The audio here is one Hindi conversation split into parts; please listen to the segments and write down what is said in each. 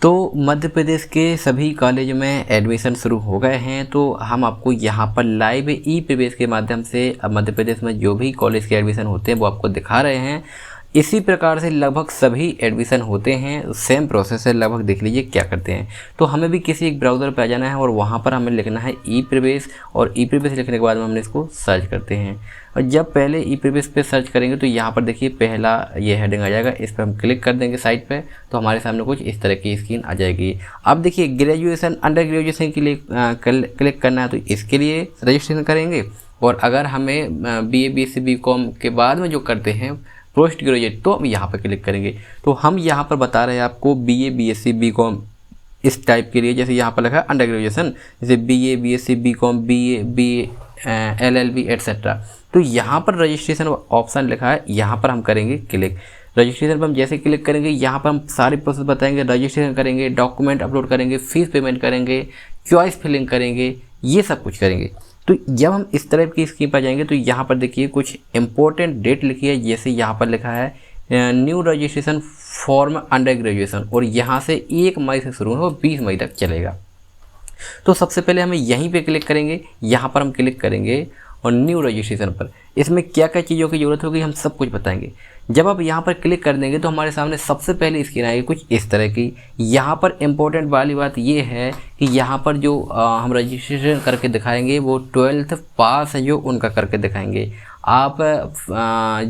तो मध्य प्रदेश के सभी कॉलेज में एडमिशन शुरू हो गए हैं। तो हम आपको यहाँ पर लाइव ई प्रवेश के माध्यम से मध्य प्रदेश में जो भी कॉलेज के एडमिशन होते हैं वो आपको दिखा रहे हैं। इसी प्रकार से लगभग सभी एडमिशन होते हैं, सेम प्रोसेस है। लगभग देख लीजिए क्या करते हैं। तो हमें भी किसी एक ब्राउज़र पर आ जाना है और वहाँ पर हमें लिखना है ई प्रवेश, और ई प्रवेश लिखने के बाद में हमने इसको सर्च करते हैं। और जब पहले ई प्रवेश पे सर्च करेंगे तो यहाँ पर देखिए पहला ये हेडिंग आ जाएगा। इस पर हम क्लिक कर देंगे साइट पे, तो हमारे सामने कुछ इस तरह की स्क्रीन आ जाएगी। अब देखिए ग्रेजुएशन, अंडर ग्रेजुएशन के लिए क्लिक करना है तो इसके लिए रजिस्ट्रेशन करेंगे। और अगर हमें BA BSc BCom के बाद में जो करते हैं पोस्ट ग्रेजुएट, तो हम यहाँ पर क्लिक करेंगे। तो हम यहाँ पर बता रहे हैं आपको BA BSc BCom इस टाइप के लिए, जैसे यहाँ पर लिखा है अंडर ग्रेजुएशन, जैसे BA BSc BCom BA LLB etcetera. तो यहाँ पर रजिस्ट्रेशन ऑप्शन लिखा है, यहाँ पर हम करेंगे क्लिक। रजिस्ट्रेशन पर हम जैसे क्लिक करेंगे यहाँ पर हम सारी प्रोसेस बताएंगे। रजिस्ट्रेशन करेंगे, डॉक्यूमेंट अपलोड करेंगे, फीस पेमेंट करेंगे, चॉइस फिलिंग करेंगे, ये सब कुछ करेंगे। तो जब हम इस तरह की स्कीम पर जाएंगे तो यहाँ पर देखिए कुछ इंपॉर्टेंट डेट लिखी है। जैसे यहाँ पर लिखा है new registration form under graduation, और यहाँ से 1 मई से शुरू हो 20 मई तक चलेगा। तो सबसे पहले हमें यहीं पे क्लिक करेंगे, यहाँ पर हम क्लिक करेंगे और न्यू रजिस्ट्रेशन पर। इसमें क्या क्या चीज़ों की ज़रूरत होगी हम सब कुछ बताएंगे। जब आप यहाँ पर क्लिक कर देंगे तो हमारे सामने सबसे पहले स्क्रीन आएगी कुछ इस तरह की। यहाँ पर इम्पोर्टेंट वाली बात ये है कि यहाँ पर जो हम रजिस्ट्रेशन करके दिखाएंगे वो 12th पास है जो उनका करके दिखाएंगे। आप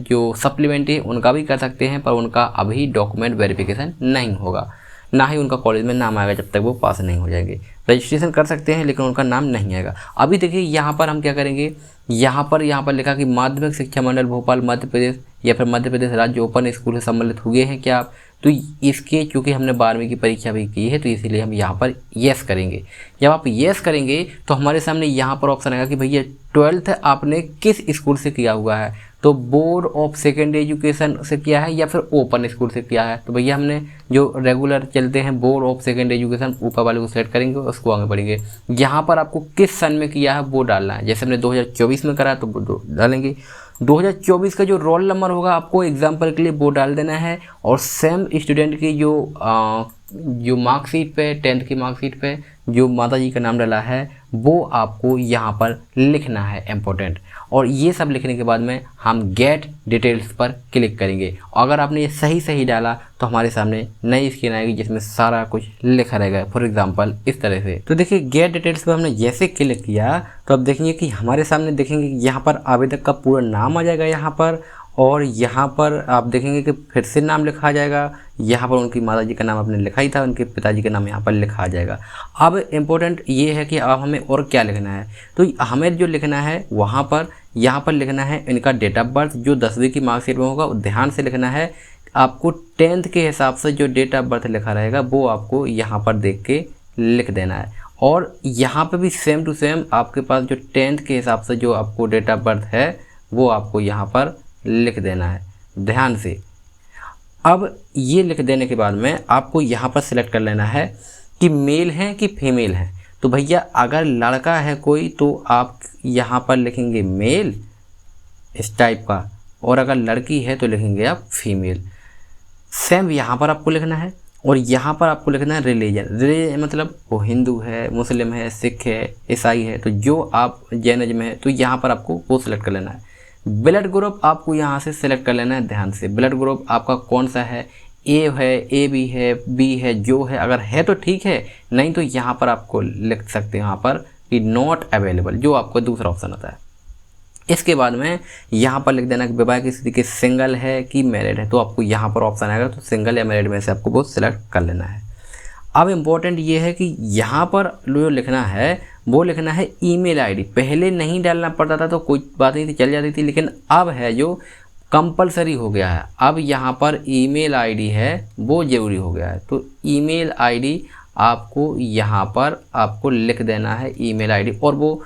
जो सप्लीमेंट्री उनका भी कर सकते हैं, पर उनका अभी डॉक्यूमेंट वेरिफिकेशन नहीं होगा, ना ही उनका कॉलेज में नाम आएगा जब तक वो पास नहीं हो जाएंगे। रजिस्ट्रेशन कर सकते हैं लेकिन उनका नाम नहीं आएगा। अभी देखिए यहाँ पर हम क्या करेंगे, यहाँ पर लिखा कि माध्यमिक शिक्षा मंडल भोपाल मध्य प्रदेश या फिर मध्य प्रदेश राज्य ओपन स्कूल से सम्मिलित हुए हैं क्या आप। तो इसके चूँकि हमने 12वीं की परीक्षा भी की है तो इसीलिए हम यहाँ पर येस करेंगे। जब आप येस करेंगे तो हमारे सामने यहाँ पर ऑप्शन आएगा कि भैया 12th आपने किस स्कूल से किया हुआ है। तो बोर्ड ऑफ सेकेंडरी एजुकेशन से किया है या फिर ओपन स्कूल से किया है। तो भैया हमने जो रेगुलर चलते हैं बोर्ड ऑफ सेकेंडरी एजुकेशन, ऊपर वाले को सेलेक्ट करेंगे और उसको आगे बढ़ेंगे। यहाँ पर आपको किस सन में किया है वो डालना है। जैसे हमने 2024 में करा तो वो डालेंगे। 2024 का जो रोल नंबर होगा आपको एग्जाम्पल के लिए वो डाल देना है। और सेम स्टूडेंट की जो मार्कशीट पे 10th की मार्कशीट पे जो माता जी का नाम डाला है वो आपको यहाँ पर लिखना है इम्पोर्टेंट। और ये सब लिखने के बाद में हम गेट डिटेल्स पर क्लिक करेंगे। अगर आपने ये सही डाला तो हमारे सामने नई स्क्रीन आएगी जिसमें सारा कुछ लिखा रहेगा। फॉर एग्जांपल इस तरह से। तो देखिए गेट डिटेल्स पर हमने जैसे क्लिक किया तो अब देखेंगे कि हमारे सामने देखेंगे यहाँ पर आवेदक का पूरा नाम आ जाएगा यहाँ पर, और यहाँ पर आप देखेंगे कि फिर से नाम लिखा जाएगा। यहाँ पर उनकी माता जी का नाम आपने लिखा ही था, उनके पिताजी का नाम यहाँ पर लिखा जाएगा। अब इम्पोर्टेंट ये है कि अब हमें और क्या लिखना है। तो हमें जो लिखना है वहाँ पर यहाँ पर लिखना है इनका डेट ऑफ बर्थ, जो 10वीं की मार्कशीट में होगा ध्यान से लिखना है। आपको 10th के हिसाब से जो डेट ऑफ बर्थ लिखा रहेगा वो आपको यहाँ पर देख के लिख देना है। और यहाँ पर भी सेम टू सेम आपके पास जो 10th के हिसाब से जो आपको डेट ऑफ बर्थ है वो आपको यहाँ पर लिख देना है ध्यान से। अब ये लिख देने के बाद में आपको यहाँ पर सिलेक्ट कर लेना है कि मेल है कि फीमेल है। तो भैया अगर लड़का है कोई तो आप यहाँ पर लिखेंगे मेल इस टाइप का, और अगर लड़की है तो लिखेंगे आप फीमेल। सेम यहाँ पर आपको लिखना है। और यहाँ पर आपको लिखना है रिलीजन, मतलब वो हिंदू है, मुस्लिम है, सिख है, ईसाई है। तो जो आप जैनिज्म है तो यहाँ पर आपको वो सिलेक्ट कर लेना है। ब्लड ग्रुप आपको यहाँ से सिलेक्ट कर लेना है ध्यान से। ब्लड ग्रुप आपका कौन सा है, ए है, AB है, B है, जो है। अगर है तो ठीक है, नहीं तो यहाँ पर आपको लिख सकते हैं यहाँ पर कि नॉट अवेलेबल, जो आपको दूसरा ऑप्शन आता है। इसके बाद में यहाँ पर लिख देना कि विवाह स्थिति के सिंगल है कि मैरिड है। तो आपको यहाँ पर ऑप्शन आएगा तो सिंगल या मैरिड में से आपको वो सिलेक्ट कर लेना है। अब इम्पोर्टेंट ये है कि यहाँ पर जो लिखना है वो लिखना है ईमेल आईडी। पहले नहीं डालना पड़ता था तो कोई बात नहीं थी, चल जाती थी, लेकिन अब है जो कंपलसरी हो गया है। अब यहाँ पर ईमेल आईडी है वो ज़रूरी हो गया है। तो ईमेल आईडी आपको यहाँ पर आपको लिख देना है ईमेल आईडी, और वो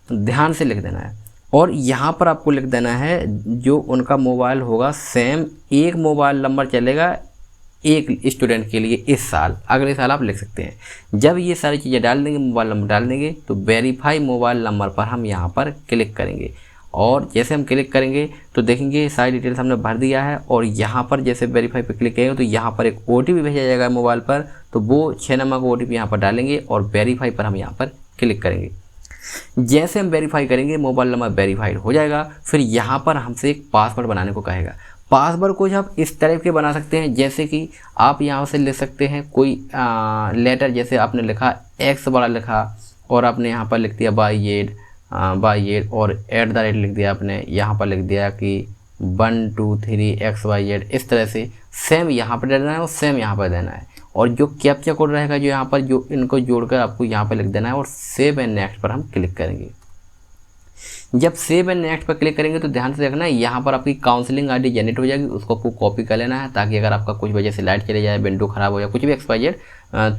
ध्यान से लिख देना है। और यहाँ पर आपको लिख देना है जो उनका मोबाइल होगा, सेम एक मोबाइल नंबर चलेगा एक स्टूडेंट के लिए इस साल। अगले साल आप लिख सकते हैं। जब ये सारी चीज़ें डाल देंगे, मोबाइल नंबर डाल देंगे, तो वेरीफाई मोबाइल नंबर पर हम यहाँ पर क्लिक करेंगे। और जैसे हम क्लिक करेंगे तो देखेंगे सारी डिटेल्स हमने भर दिया है। और यहाँ पर जैसे वेरीफाई पे क्लिक करेंगे तो यहाँ पर एक OTP भेजा जाएगा मोबाइल पर, तो वो 6 नंबर का OTP यहाँ पर डालेंगे और वेरीफाई पर हम यहाँ पर क्लिक करेंगे। जैसे हम वेरीफाई करेंगे मोबाइल नंबर वेरीफाइड हो जाएगा। फिर यहाँ पर हमसे एक पासवर्ड बनाने को कहेगा। पासवर्ड कुछ आप इस तरह के बना सकते हैं, जैसे कि आप यहाँ से लिख सकते हैं कोई लेटर, जैसे आपने लिखा X बड़ा लिखा और आपने यहाँ पर लिख दिया बाई और @ लिख दिया आपने, यहाँ पर लिख दिया कि 1 2 3 XYZ। इस तरह से सेम यहाँ पर देना है और सेम यहाँ पर देना है। और जो कैप्चा कोड रहेगा जो यहाँ पर, जो इनको जोड़कर आपको यहाँ पर लिख देना है और सेव एंड नेक्स्ट पर हम क्लिक करेंगे। जब सेव एंड नेक्स्ट पर क्लिक करेंगे तो ध्यान से देखना है यहाँ पर आपकी काउंसलिंग ID जनरेट हो जाएगी, उसको आपको कॉपी कर लेना है, ताकि अगर आपका कुछ वजह से लाइट चले जाए, विंडो ख़राब हो जाए, कुछ भी XYZ,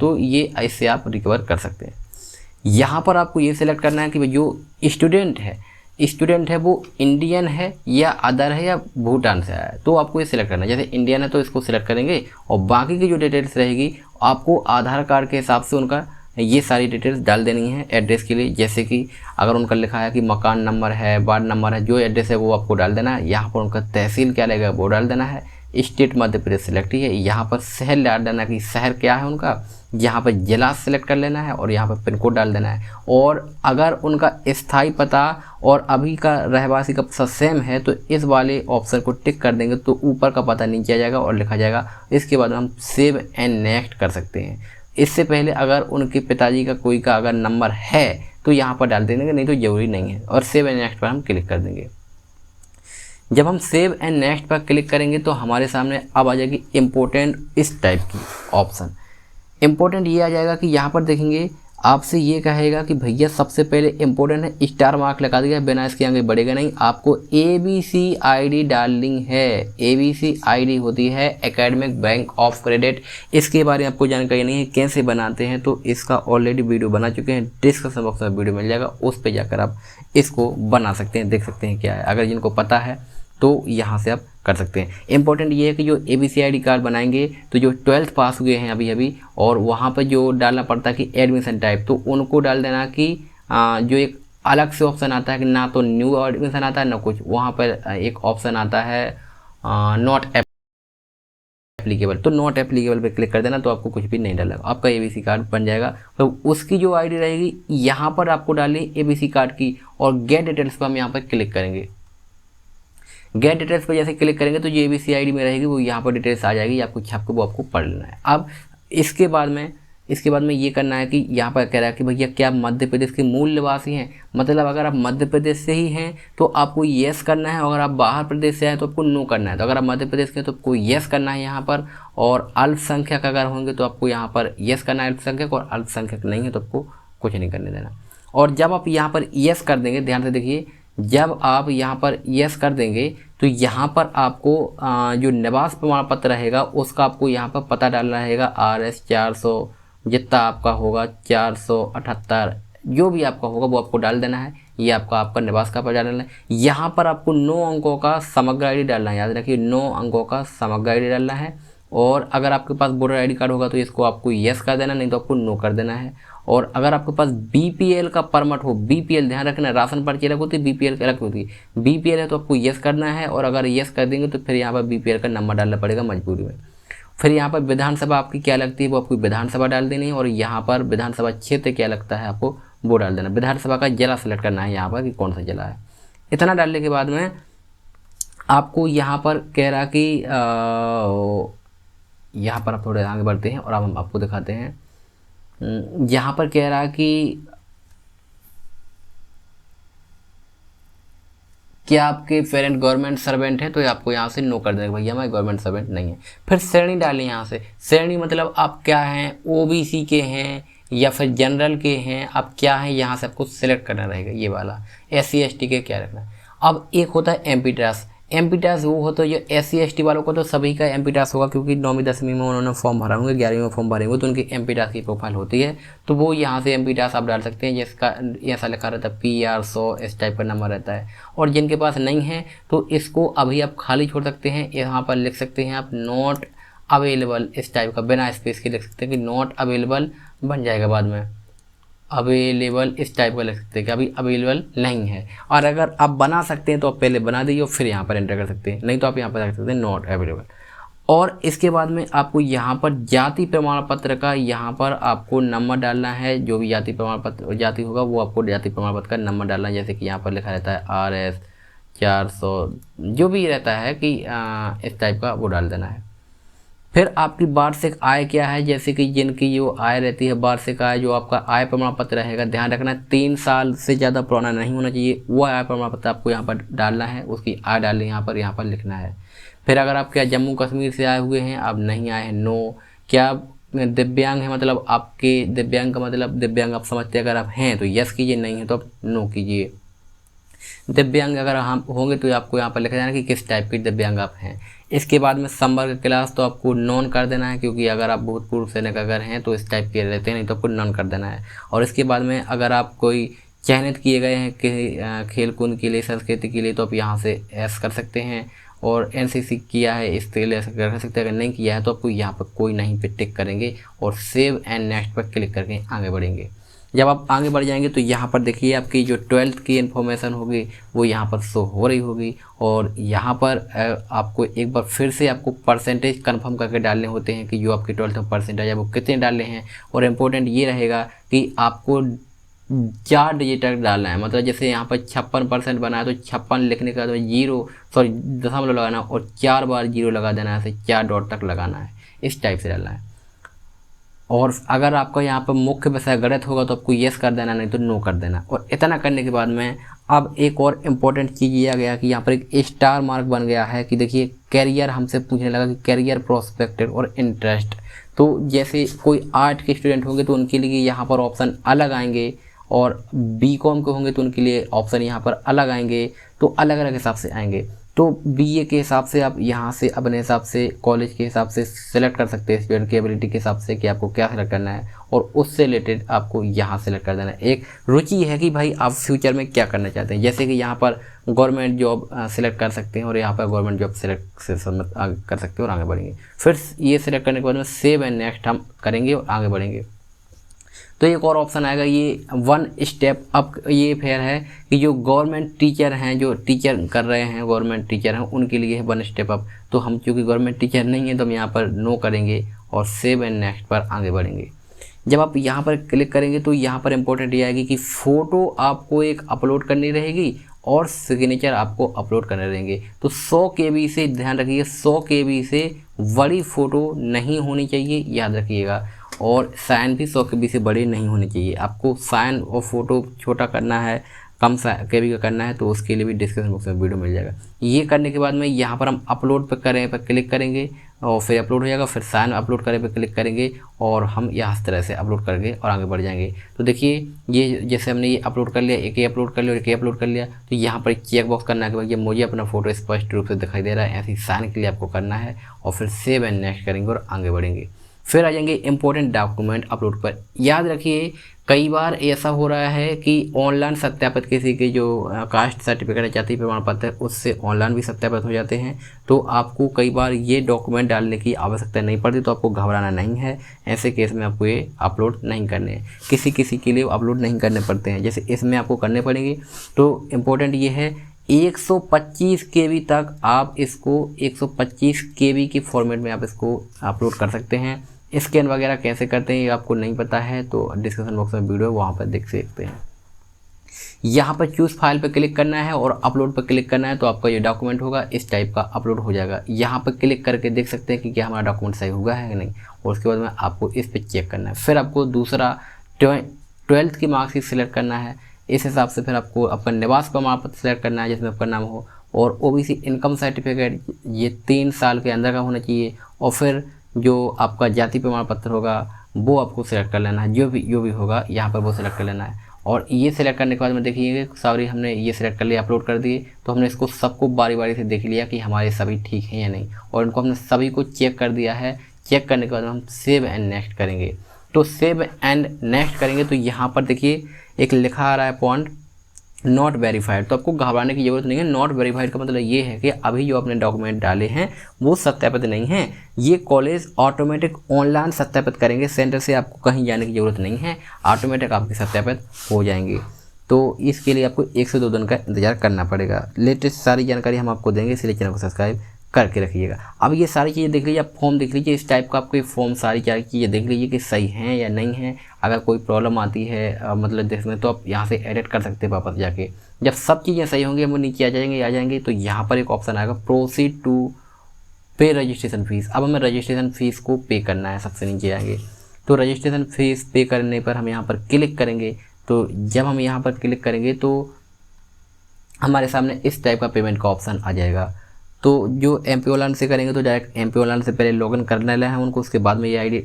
तो ये इससे आप रिकवर कर सकते हैं। यहाँ पर आपको ये सिलेक्ट करना है कि जो स्टूडेंट है वो इंडियन है या अदर है या भूटान से आया है, तो आपको ये सिलेक्ट करना है। जैसे इंडियन है तो इसको सिलेक्ट करेंगे और बाकी की जो डिटेल्स रहेगी आपको आधार कार्ड के हिसाब से उनका ये सारी डिटेल्स डाल देनी है एड्रेस के लिए। जैसे कि अगर उनका लिखा है कि मकान नंबर है, वार्ड नंबर है, जो एड्रेस है वो आपको डाल देना है। यहाँ पर उनका तहसील क्या लगेगा वो डाल देना है। स्टेट मध्य प्रदेश सिलेक्ट ही है, यहाँ पर शहर डाल देना कि शहर क्या है उनका, यहाँ पर जिला सेलेक्ट कर लेना है और यहाँ पर पिन कोड डाल देना है। और अगर उनका स्थायी पता और अभी का रहवासी का पता सेम है तो इस वाले ऑप्शन को टिक कर देंगे तो ऊपर का पता नीचे आ जाएगा और लिखा जाएगा। इसके बाद हम सेव एंड नेक्स्ट कर सकते हैं। इससे पहले अगर उनके पिताजी का कोई का अगर नंबर है तो यहाँ पर डाल देंगे, नहीं तो ज़रूरी नहीं है, और सेव एंड नेक्स्ट पर हम क्लिक कर देंगे। जब हम सेव एंड नेक्स्ट पर क्लिक करेंगे तो हमारे सामने अब आ जाएगी इम्पोर्टेंट इस टाइप की ऑप्शन। इम्पोर्टेंट ये आ जाएगा कि यहाँ पर देखेंगे आपसे ये कहेगा कि भैया सबसे पहले इम्पोर्टेंट है, स्टार मार्क लगा दिया, बिना इसके आगे बढ़ेगा नहीं। आपको ABC ID डालनी है। ABC ID होती है एकेडमिक बैंक ऑफ क्रेडिट। इसके बारे में आपको जानकारी नहीं है कैसे बनाते हैं तो इसका ऑलरेडी वीडियो बना चुके हैं, डिस्क्रिप्शन बॉक्स में वीडियो मिल जाएगा, उस पर जाकर आप इसको बना सकते हैं, देख सकते हैं क्या है। अगर जिनको पता है तो यहाँ से आप कर सकते हैं। इंपॉर्टेंट ये है कि जो ABC ID कार्ड बनाएंगे तो जो 12th पास हुए हैं अभी और वहाँ पर जो डालना पड़ता है कि एडमिशन टाइप, तो उनको डाल देना कि जो एक अलग से ऑप्शन आता है कि ना तो न्यू एडमिशन आता है ना कुछ, वहाँ पर एक ऑप्शन आता है नॉट एप्लीकेबल, तो नॉट एप्लीकेबल पे क्लिक कर देना तो आपको कुछ भी नहीं डालेगा, आपका ABC कार्ड बन जाएगा। तो उसकी जो ID रहेगी यहाँ पर आपको डालनी ABC कार्ड की और गेट डिटेल्स पर हम यहाँ पर क्लिक करेंगे। गेट डिटेल्स पर जैसे क्लिक करेंगे तो जो ABC ID में रहेगी वो यहाँ पर डिटेल्स आ जाएगी, आपको छाप के वो आपको पढ़ लेना है। अब इसके बाद में ये करना है कि यहाँ पर कह रहा है कि भैया क्या आप मध्य प्रदेश के मूल निवासी हैं, मतलब अगर आप मध्य प्रदेश से ही हैं तो आपको येस करना है, अगर आप बाहर प्रदेश से आए तो आपको नो करना है। तो अगर आप मध्य प्रदेश के हैं तो आपको येस करना है यहाँ पर, और अल्पसंख्यक अगर होंगे तो आपको यहाँ पर येस करना है अल्पसंख्यक, और अल्पसंख्यक नहीं है तो आपको कुछ नहीं करने देना। और जब आप यहाँ पर येस कर देंगे, ध्यान से देखिए, जब आप यहाँ पर येस कर देंगे तो यहाँ पर आपको जो निवास प्रमाण पत्र रहेगा उसका आपको यहाँ पर पता डालना रहेगा। RS 400 जितना आपका होगा 478 जो भी आपका होगा वो आपको डाल देना है। ये आपका निवास का पता डालना है। यहाँ पर आपको 9 अंकों का समग्र ID डालना है, याद रखिए 9 अंकों का समग्र ID डालना है। और अगर आपके पास वोटर ID कार्ड होगा तो इसको आपको येस कर देना, नहीं तो आपको नो कर देना है। और अगर आपके पास BPL का परमिट हो, BPL ध्यान रखना, राशन पर्ची अलग होती है, BPL अलग होती है। BPL है तो आपको येस करना है, और अगर येस कर देंगे तो फिर यहाँ पर BPL का नंबर डालना पड़ेगा मजबूरी में। फिर यहाँ पर विधानसभा आपकी क्या लगती है वो आपको विधानसभा डाल देनी है, और यहाँ पर विधानसभा क्षेत्र क्या लगता है आपको वो डाल देना। विधानसभा का जिला सेलेक्ट करना है यहाँ पर कि कौन सा जिला है। इतना डालने के बाद में आपको यहाँ पर कह रहा कि यहाँ पर आप थोड़े आगे बढ़ते हैं और अब हम आपको दिखाते हैं। यहाँ पर कह रहा कि क्या आपके पेरेंट गवर्नमेंट सर्वेंट है, तो आपको यहाँ से नो कर देना, भैया मैं गवर्नमेंट सर्वेंट नहीं है। फिर श्रेणी डालें यहाँ से। श्रेणी मतलब आप क्या हैं, OBC के हैं या फिर जनरल के हैं, आप क्या हैं, यहाँ से आपको सिलेक्ट करना रहेगा ये वाला। SC ST के क्या रखना है। अब एक होता है MP टास वो होता है जो SC ST वालों को तो सभी का MP टास होगा, क्योंकि 9वीं 10वीं में उन्होंने फॉर्म भरा होंगे, 11वीं में फॉर्म भरे होंगे तो उनकी MP टास की प्रोफाइल होती है, तो वो यहाँ से MP टास आप डाल सकते हैं, जिसका ऐसा लिखा रहता है PR 100 इस टाइप का नंबर रहता है। और जिनके पास नहीं है तो इसको अभी आप खाली छोड़ सकते हैं, यहाँ पर लिख सकते हैं आप नॉट अवेलेबल इस टाइप का, बिना स्पेस के लिख सकते हैं कि नॉट अवेलेबल बन जाएगा बाद में। अवेलेबल इस टाइप का लिख सकते हैं कि अभी अवेलेबल नहीं है। और अगर आप बना सकते हैं तो आप पहले बना दीजिए और फिर यहाँ पर एंटर कर सकते हैं, नहीं तो आप यहाँ पर रख सकते हैं नॉट अवेलेबल। और इसके बाद में आपको यहाँ पर जाति प्रमाण पत्र का यहाँ पर आपको नंबर डालना है। जो भी जाति प्रमाण पत्र जाति होगा वो आपको जाति प्रमाण पत्र का नंबर डालना है। जैसे कि यहाँ पर लिखा रहता है RS 400, जो भी रहता है कि इस टाइप का वो डाल देना है। फिर आपकी वार्षिक आय क्या है, जैसे कि जिनकी जो आय रहती है वार्षिक आय, जो आपका आय प्रमाण पत्र रहेगा, ध्यान रखना 3 साल से ज़्यादा पुराना नहीं होना चाहिए। वो आय प्रमाण पत्र आपको यहाँ पर डालना है, उसकी आय डालनी यहाँ पर लिखना है। फिर अगर आप क्या जम्मू कश्मीर से आए हुए हैं, आप नहीं आए हैं, नो। क्या दिव्यांग है, मतलब आपके दिव्यांग का मतलब दिव्यांग आप समझते हैं, अगर आप हैं तो यस कीजिए, नहीं है तो आप नो कीजिए। दिव्यांग अगर हम होंगे तो आपको यहाँ पर लिखा जाना कि किस टाइप के दिव्यांग आप हैं। इसके बाद में संवर्ग क्लास तो आपको नॉन कर देना है, क्योंकि अगर आप भूतपूर्व सैनिक अगर हैं तो इस टाइप के रहते हैं, नहीं तो आपको नॉन कर देना है। और इसके बाद में अगर आप कोई चयनित किए गए हैं कि खेल कूद के लिए, संस्कृति के लिए, तो आप यहाँ से एस कर सकते हैं। और NCC किया है इसके लिए कर सकते हैं, अगर नहीं किया है तो आपको यहाँ पर कोई नहीं पे टिक करेंगे और सेव एंड नेक्स्ट पर क्लिक करके आगे बढ़ेंगे। जब आप आगे बढ़ जाएंगे तो यहाँ पर देखिए आपकी जो 12th की इन्फॉर्मेशन होगी वो यहाँ पर शो हो रही होगी। और यहाँ पर आपको एक बार फिर से आपको परसेंटेज कंफर्म करके डालने होते हैं कि जो आपके 12th में परसेंटेज है वो कितने डालने हैं। और इम्पोर्टेंट ये रहेगा कि आपको 4 डिजिट तक डालना है, मतलब जैसे यहाँ पर 56% बना है तो 56 लिखने का तो दशमलव लगाना और 4 बार 0 लगा देना है, ऐसे 4 डॉट तक लगाना है, इस टाइप से डालना है। और अगर आपका यहाँ पर मुख्य विषय गणित होगा तो आपको यस कर देना, नहीं तो नो कर देना। और इतना करने के बाद में अब एक और इम्पोर्टेंट चीज़ ये आ गया कि यहाँ पर एक स्टार मार्क बन गया है कि देखिए कैरियर हमसे पूछने लगा कि कैरियर प्रोस्पेक्टिव और इंटरेस्ट। तो जैसे कोई आर्ट के स्टूडेंट होंगे तो उनके लिए यहाँ पर ऑप्शन अलग आएंगे, और BCom के होंगे तो उनके लिए ऑप्शन यहाँ पर अलग आएंगे। तो अलग अलग हिसाब से आएंगे। तो BA के हिसाब से आप यहाँ से अपने हिसाब से कॉलेज के हिसाब से सिलेक्ट कर सकते हैं, स्टूडेंट की एबिलिटी के हिसाब से कि आपको क्या सिलेक्ट करना है, और उससे रिलेटेड आपको यहाँ सेलेक्ट कर देना है। एक रुचि है कि भाई आप फ्यूचर में क्या करना चाहते हैं, जैसे कि यहाँ पर गवर्नमेंट जॉब सिलेक्ट कर सकते हैं और यहाँ पर गवर्नमेंट जॉब सिलेक्ट से कर सकते हैं और आगे बढ़ेंगे। फिर ये सिलेक्ट करने के बाद में सेव एंड नेक्स्ट हम करेंगे और आगे बढ़ेंगे। तो एक और ऑप्शन आएगा, ये 1 स्टेप अप। ये फिर है कि जो गवर्नमेंट टीचर हैं, जो टीचर कर रहे हैं, गवर्नमेंट टीचर हैं, उनके लिए है 1 स्टेप अप। तो हम चूँकि गवर्नमेंट टीचर नहीं है तो हम यहाँ पर नो करेंगे और सेव एंड नेक्स्ट पर आगे बढ़ेंगे। जब आप यहाँ पर क्लिक करेंगे तो यहाँ पर इंपॉर्टेंट ये आएगी कि फ़ोटो आपको एक अपलोड करनी रहेगी और सिग्नेचर आपको अपलोड करने रहेंगे। तो 100 KB से, ध्यान रखिए 100 KB से बड़ी फ़ोटो नहीं होनी चाहिए, याद रखिएगा। और साइन भी 100 KB से बड़े नहीं होने चाहिए। आपको साइन और फ़ोटो छोटा करना है, कम KB का करना है, तो उसके लिए भी डिस्क्रिप्शन बॉक्स में वीडियो मिल जाएगा। ये करने के बाद में यहाँ पर हम अपलोड पर क्लिक करेंगे और फिर अपलोड हो जाएगा। फिर साइन अपलोड करें पर क्लिक करेंगे और हम यहाँ तरह से अपलोड करके और आगे बढ़ जाएंगे। तो देखिए ये जैसे हमने ये अपलोड कर लिया, एक ये अपलोड कर लिया और एक ये अपलोड कर लिया, तो यहाँ पर एक चेक बॉक्स करना है कि भैया मुझे अपना फ़ोटो स्पष्ट रूप से दिखाई दे रहा है, ऐसी साइन के लिए आपको करना है। और फिर सेव एंड नेक्स्ट करेंगे और आगे बढ़ेंगे। फिर आ जाएंगे इंपॉर्टेंट डॉक्यूमेंट अपलोड पर। याद रखिए कई बार ऐसा हो रहा है कि ऑनलाइन सत्यापित किसी के जो कास्ट सर्टिफिकेट है, जाति प्रमाण पत्र है, उससे ऑनलाइन भी सत्यापित हो जाते हैं। तो आपको कई बार ये डॉक्यूमेंट डालने की आवश्यकता नहीं पड़ती, तो आपको घबराना नहीं है। ऐसे केस में आपको ये अपलोड नहीं करने हैं, किसी किसी के लिए अपलोड नहीं करने पड़ते हैं, जैसे इसमें आपको करने पड़ेंगे। तो इम्पोर्टेंट ये है 125 KB तक आप इसको 125 KB की फॉर्मेट में आप इसको अपलोड कर सकते हैं। स्कैन वगैरह कैसे करते हैं ये आपको नहीं पता है तो डिस्क्रिप्शन बॉक्स में वीडियो वहाँ पर देख सकते हैं। यहाँ पर चूज़ फाइल पर क्लिक करना है और अपलोड पर क्लिक करना है, तो आपका ये डॉक्यूमेंट होगा इस टाइप का अपलोड हो जाएगा। यहाँ पर क्लिक करके देख सकते हैं कि क्या हमारा डॉक्यूमेंट सही हुआ है कि नहीं, और उसके बाद में आपको इस पर चेक करना है। फिर आपको दूसरा 12th की मार्कशीट सिलेक्ट करना है। इस हिसाब से फिर आपको अपना निवास प्रमाण पत्र सेलेक्ट करना है जिसमें आपका नाम हो, और OBC इनकम सर्टिफिकेट ये 3 साल के अंदर का होना चाहिए। और फिर जो आपका जाति प्रमाण पत्र होगा वो आपको सिलेक्ट कर लेना है, जो भी होगा यहाँ पर वो सिलेक्ट कर लेना है। और ये सिलेक्ट करने के बाद में देखिए सॉरी हमने ये सिलेक्ट कर लिया, अपलोड कर दिए, तो हमने इसको सबको बारी बारी से देख लिया कि हमारे सभी ठीक हैं या नहीं, और इनको हमने सभी को चेक कर दिया है। चेक करने के बाद हम सेव एंड नेक्स्ट करेंगे। तो सेव एंड नेक्स्ट करेंगे तो यहाँ पर देखिए एक लिखा आ रहा है पॉइंट नॉट वेरीफाइड, तो आपको घबराने की ज़रूरत नहीं है। नॉट वेरीफाइड का मतलब ये है कि अभी जो आपने डॉक्यूमेंट डाले हैं वो सत्यापित नहीं हैं। ये कॉलेज ऑटोमेटिक ऑनलाइन सत्यापित करेंगे, सेंटर से आपको कहीं जाने की ज़रूरत नहीं है, ऑटोमेटिक आपके सत्यापित हो जाएंगे। तो इसके लिए आपको 1 से 2 दिन का इंतजार करना पड़ेगा। लेटेस्ट सारी जानकारी हम आपको देंगे, इसलिए चैनल को सब्सक्राइब करके रखिएगा। अब ये सारी चीज़ें देख लीजिए, आप फॉर्म देख लीजिए, इस टाइप का आपको फॉर्म सारी चीज़ें देख लीजिए कि सही हैं या नहीं है। अगर कोई प्रॉब्लम आती है मतलब इसमें, तो आप यहाँ से एडिट कर सकते हैं वापस जाके। जब सब चीज़ें सही होंगी वो नीचे आ जाएंगे तो यहाँ पर एक ऑप्शन आएगा प्रोसीड टू पे रजिस्ट्रेशन फ़ीस। अब हमें रजिस्ट्रेशन फ़ीस को पे करना है, सबसे नीचे आएंगे तो रजिस्ट्रेशन फ़ीस पे करने पर हम यहाँ पर क्लिक करेंगे। तो जब हम यहाँ पर क्लिक करेंगे तो हमारे सामने इस टाइप का पेमेंट का ऑप्शन आ जाएगा। तो जो एमपी ऑनलाइन से करेंगे तो डायरेक्ट एमपी ऑनलाइन से पहले लॉगिन करना है उनको, उसके बाद में ये आईडी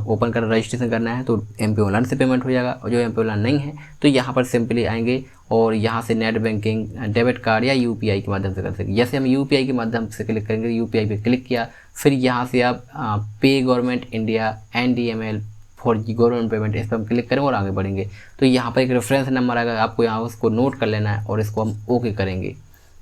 ओपन कर रजिस्ट्रेशन करना है, तो एमपी ऑनलाइन से पेमेंट हो जाएगा। और जो एमपी ऑनलाइन नहीं है तो यहाँ पर सिंपली आएंगे और यहाँ से नेट बैंकिंग, डेबिट कार्ड या यूपीआई के माध्यम से कर सकते। जैसे हम यूपीआई के माध्यम से क्लिक करेंगे, यूपीआई पे क्लिक किया, फिर यहाँ से आप पे government India NDML for government payment, इस पर हम क्लिक करेंगे और आगे बढ़ेंगे। तो यहाँ पर एक रेफरेंस नंबर आएगा, आपको यहाँ उसको नोट कर लेना है और इसको हम ओके करेंगे।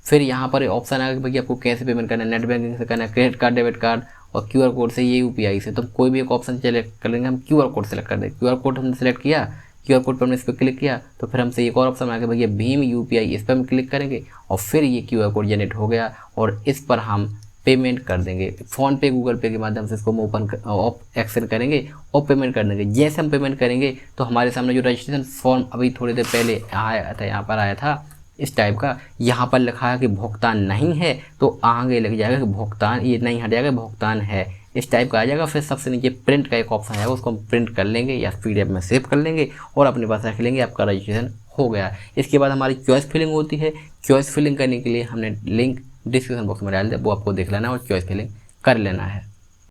फिर यहाँ पर ऑप्शन आएगा कि भाई आपको कैसे पेमेंट करना है, नेट बैंकिंग से करना है, क्रेडिट कार्ड, डेबिट कार्ड और QR कोड से, ये यूपीआई से। तो कोई भी एक ऑप्शन सेलेक्ट कर लेंगे, हम QR कोड सेलेक्ट कर दें। QR कोड हमने सेलेक्ट किया, QR कोड पर हमने इस पर क्लिक किया तो फिर हमसे एक और ऑप्शन आएगा भैया भीम UPI, इस पर हम क्लिक करेंगे और फिर ये QR कोड जनरेट हो गया और इस पर हम पेमेंट कर देंगे। फ़ोनपे, गूगल पे के माध्यम से इसको हम एक्शन करेंगे और पेमेंट कर देंगे। जैसे हम पेमेंट करेंगे तो हमारे सामने जो रजिस्ट्रेशन फॉर्म अभी थोड़ी देर पहले आया था, यहाँ पर आया था इस टाइप का, यहाँ पर लिखा है कि भुगतान नहीं है, तो आगे लग जाएगा कि भुगतान, ये नहीं हट जाएगा, भुगतान है, इस टाइप का आ जाएगा। फिर सबसे नीचे प्रिंट का एक ऑप्शन आएगा, उसको हम प्रिंट कर लेंगे या PDF में सेव कर लेंगे और अपने पास रख लेंगे, आपका रजिस्ट्रेशन हो गया। इसके बाद हमारी चॉइस फिलिंग होती है। चॉइस फिलिंग करने के लिए हमने लिंक डिस्क्रिप्शन बॉक्स में डाल दिया, वो आपको देख लेना और चॉइस फिलिंग कर लेना है।